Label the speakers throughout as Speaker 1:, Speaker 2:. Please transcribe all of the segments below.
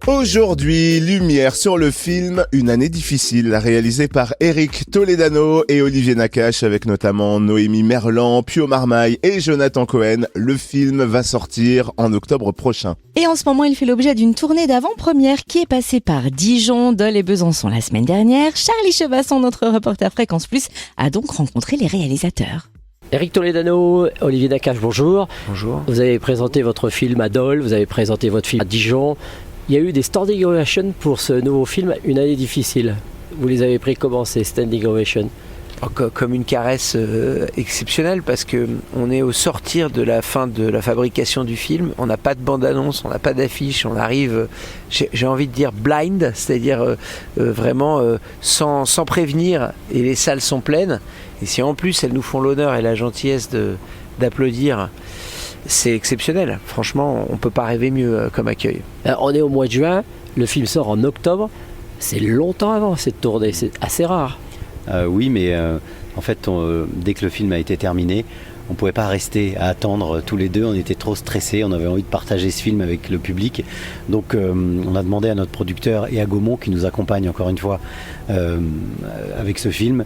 Speaker 1: Aujourd'hui, lumière sur le film Une année difficile, réalisé par Eric Toledano et Olivier Nakache, avec notamment Noémie Merlan, Pio Marmaille et Jonathan Cohen. Le film va sortir en octobre prochain.
Speaker 2: Et en ce moment, il fait l'objet d'une tournée d'avant-première qui est passée par Dijon, Dole et Besançon la semaine dernière. Charlie Chevasson, notre reporter Fréquence Plus, a donc rencontré les réalisateurs.
Speaker 3: Eric Toledano, Olivier Nakache, bonjour.
Speaker 4: Bonjour.
Speaker 3: Vous avez présenté votre film à Dole, vous avez présenté votre film à Dijon. Il y a eu des standing ovations pour ce nouveau film, Une année difficile. Vous les avez pris comment ces standing ovations ?
Speaker 4: Comme une caresse exceptionnelle, parce que on est au sortir de la fin de la fabrication du film. On n'a pas de bande-annonce, on n'a pas d'affiche, on arrive, j'ai envie de dire blind, c'est-à-dire vraiment sans prévenir, et les salles sont pleines. Et si en plus elles nous font l'honneur et la gentillesse d'applaudir, c'est exceptionnel. Franchement, on ne peut pas rêver mieux comme accueil.
Speaker 3: Alors, on est au mois de juin, le film sort en octobre. C'est longtemps avant cette tournée, c'est assez rare.
Speaker 5: Oui, mais en fait, dès que le film a été terminé, on ne pouvait pas rester à attendre tous les deux. On était trop stressés, on avait envie de partager ce film avec le public. Donc on a demandé à notre producteur et à Gaumont, qui nous accompagne encore une fois avec ce film,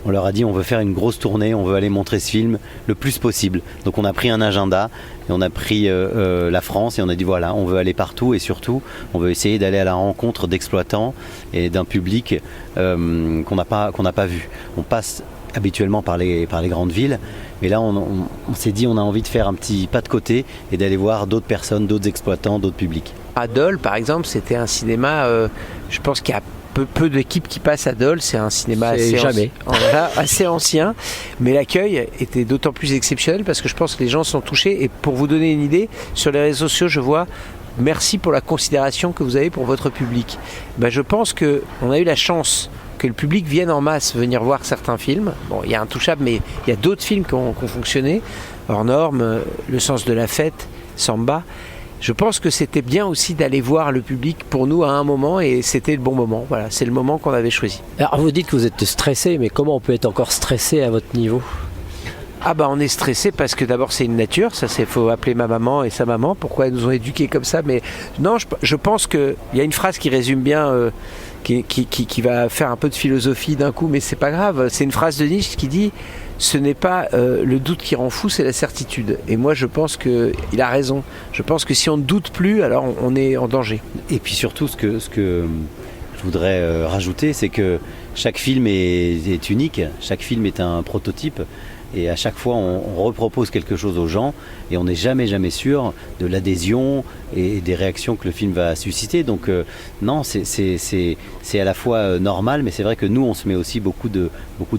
Speaker 5: on leur a dit on veut faire une grosse tournée, on veut aller montrer ce film le plus possible. Donc on a pris un agenda et on a pris la France et on a dit voilà, on veut aller partout et surtout on veut essayer d'aller à la rencontre d'exploitants et d'un public qu'on n'a pas vu. On passe habituellement par les grandes villes, mais là on s'est dit on a envie de faire un petit pas de côté et d'aller voir d'autres personnes, d'autres exploitants, d'autres publics.
Speaker 4: À Dole, par exemple, c'était un cinéma, je pense qu'il y a peu d'équipes qui passent à Dole, c'est un cinéma assez ancien, mais l'accueil était d'autant plus exceptionnel parce que je pense que les gens sont touchés. Et pour vous donner une idée, sur les réseaux sociaux, je vois merci pour la considération que vous avez pour votre public. Je pense qu'on a eu la chance que le public vienne en masse venir voir certains films. Bon, il y a Intouchable, mais il y a d'autres films qui ont fonctionné. Hors normes, Le sens de la fête, Samba. Je pense que c'était bien aussi d'aller voir le public pour nous à un moment, et c'était le bon moment. Voilà, c'est le moment qu'on avait choisi.
Speaker 3: Alors vous dites que vous êtes stressé, mais comment on peut être encore stressé à votre niveau ?
Speaker 4: On est stressé parce que d'abord c'est une nature, ça c'est faut appeler ma maman et sa maman, pourquoi elles nous ont éduqués comme ça, mais non, je pense qu'il y a une phrase qui résume bien, qui va faire un peu de philosophie d'un coup, mais c'est pas grave, c'est une phrase de Nietzsche qui dit ce n'est pas le doute qui rend fou, c'est la certitude. Et moi je pense qu'il a raison, je pense que si on ne doute plus, alors on est en danger.
Speaker 5: Et puis surtout ce que je voudrais rajouter, c'est que chaque film est unique, chaque film est un prototype. Et à chaque fois, on repropose quelque chose aux gens et on n'est jamais sûr de l'adhésion et des réactions que le film va susciter. Donc non, c'est à la fois normal, mais c'est vrai que nous, on se met aussi beaucoup de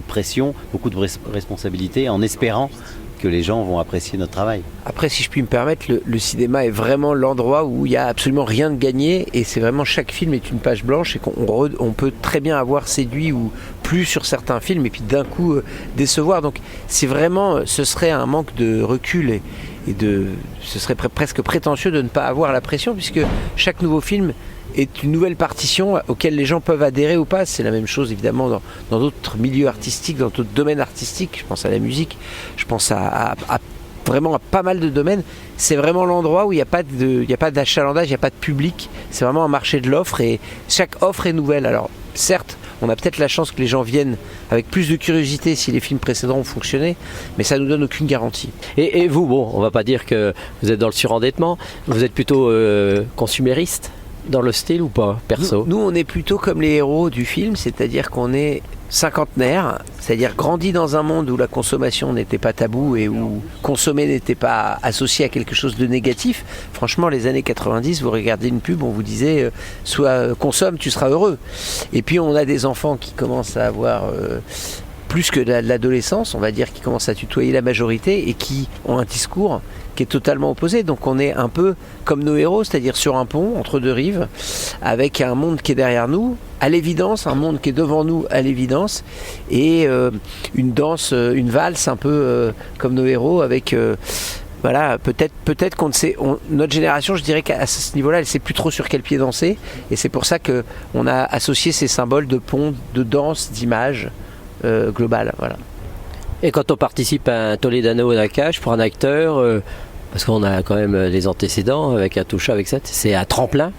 Speaker 5: pression, beaucoup de responsabilités en espérant que les gens vont apprécier notre travail.
Speaker 4: Après, si je puis me permettre, le cinéma est vraiment l'endroit où il n'y a absolument rien de gagné, et c'est vraiment, chaque film est une page blanche, et qu'on peut très bien avoir séduit ou plu sur certains films et puis d'un coup décevoir. Donc c'est vraiment, ce serait un manque de recul ce serait presque prétentieux de ne pas avoir la pression, puisque chaque nouveau film est une nouvelle partition auquel les gens peuvent adhérer ou pas. C'est la même chose évidemment dans d'autres milieux artistiques, dans d'autres domaines artistiques. Je pense à la musique, je pense vraiment à pas mal de domaines. C'est vraiment l'endroit où il n'y a pas d'achalandage, il n'y a pas de public. C'est vraiment un marché de l'offre, et chaque offre est nouvelle. Alors certes, on a peut-être la chance que les gens viennent avec plus de curiosité si les films précédents ont fonctionné, mais ça ne nous donne aucune garantie.
Speaker 3: Et vous, bon, on ne va pas dire que vous êtes dans le surendettement, vous êtes plutôt consumériste dans le style ou pas, perso ?
Speaker 4: Nous, on est plutôt comme les héros du film, c'est-à-dire qu'on est cinquantenaire, c'est-à-dire grandi dans un monde où la consommation n'était pas tabou et où consommer n'était pas associé à quelque chose de négatif. Franchement, les années 90, vous regardez une pub, on vous disait soit consomme, tu seras heureux. Et puis on a des enfants qui commencent à avoir plus que de l'adolescence, on va dire, qui commencent à tutoyer la majorité et qui ont un discours qui est totalement opposé. Donc on est un peu comme nos héros, c'est-à-dire sur un pont entre deux rives, avec un monde qui est derrière nous, à l'évidence, un monde qui est devant nous à l'évidence, et une danse, une valse un peu comme nos héros, avec voilà, peut-être qu'on ne sait, notre génération, je dirais qu'à ce niveau-là, elle ne sait plus trop sur quel pied danser, et c'est pour ça qu'on a associé ces symboles de pont, de danse, d'image globale, voilà.
Speaker 3: Et quand on participe à un Toledano Nakache pour un acteur, parce qu'on a quand même les antécédents avec Intouchable, avec ça, c'est un tremplin.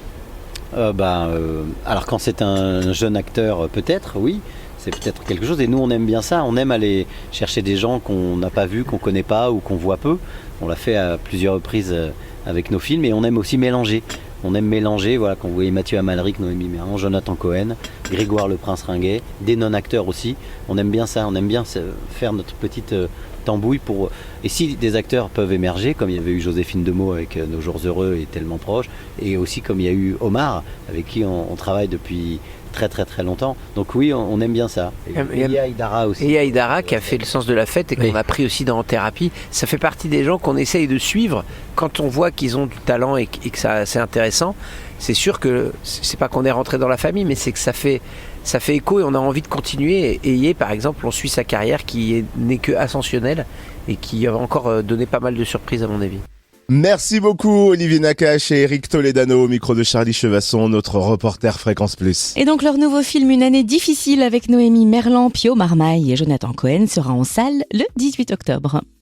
Speaker 5: Alors quand c'est un jeune acteur, peut-être, oui. C'est peut-être quelque chose, et nous on aime bien ça, on aime aller chercher des gens qu'on n'a pas vus, qu'on connaît pas ou qu'on voit peu. On l'a fait à plusieurs reprises avec nos films, et on aime aussi mélanger. On aime mélanger, voilà, quand vous voyez Mathieu Amalric, Noémie Merlan, Jonathan Cohen, Grégoire Le Prince Ringuet, des non-acteurs aussi. On aime bien ça, on aime bien faire notre petite tambouille pour... Et si des acteurs peuvent émerger, comme il y avait eu Joséphine Demeaux avec Nos Jours Heureux et Tellement Proche, et aussi comme il y a eu Omar, avec qui on travaille depuis très très très longtemps. Donc oui, on aime bien ça. Et il y a Aïdara aussi.
Speaker 4: Et il y a Aïdara qui a fait Le Sens de la Fête et qu'on a pris aussi dans En Thérapie. Ça fait partie des gens qu'on essaye de suivre quand on voit qu'ils ont du talent et que c'est intéressant. C'est sûr que c'est pas qu'on est rentré dans la famille, mais c'est que ça fait écho et on a envie de continuer. Et Yé, par exemple, on suit sa carrière qui n'est que ascensionnelle et qui a encore donné pas mal de surprises à mon avis.
Speaker 1: Merci beaucoup Olivier Nakache et Eric Toledano au micro de Charlie Chevasson, notre reporter Fréquence Plus.
Speaker 2: Et donc leur nouveau film Une année difficile avec Noémie Merlan, Pio Marmaille et Jonathan Cohen sera en salle le 18 octobre.